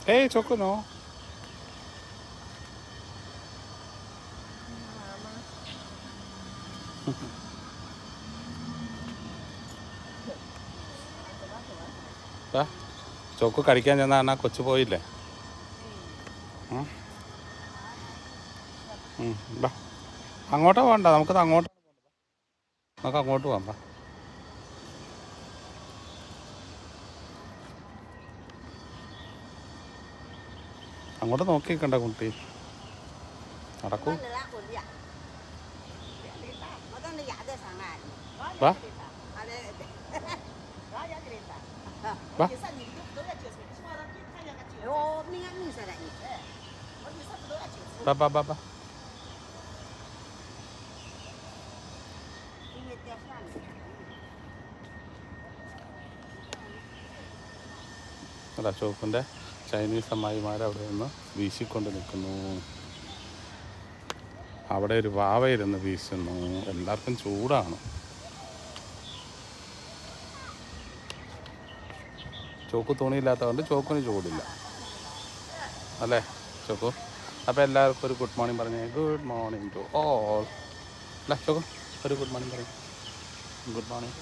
Hey, Choco, no. Chalk കടിക്കാൻ ചെന്നാ കൊച്ചു പോയില്ലേ? ബാ അങ്ങോട്ടാ വേണ്ട, നമുക്ക് അങ്ങോട്ട് പോകാം. ബാ അങ്ങോട്ട് നോക്കി നിൽക്കണ്ട കുട്ടി, നടക്കൂ. ബാ ബാ ബാ ബാ ബാ ബാ. അല്ല, ചോക്കിൻ്റെ ചൈനീസ് അമ്മായിമാർ അവിടെ നിന്ന് വീശിക്കൊണ്ട് നിൽക്കുന്നു. അവിടെ ഒരു വാവയിരുന്ന് വീശുന്നു. എല്ലാവർക്കും ചൂടാണ്. ചോക്ക് തുണിയില്ലാത്തതുകൊണ്ട് ചോക്കിന് ചൂടില്ല അല്ലേ ചോക്കു? അപ്പോൾ എല്ലാവർക്കും ഒരു ഗുഡ് മോർണിംഗ് പറഞ്ഞേ. Good morning to all. അല്ല ചോക്കു, ഒരു ഗുഡ് മോർണിംഗ് പറയും. Good morning.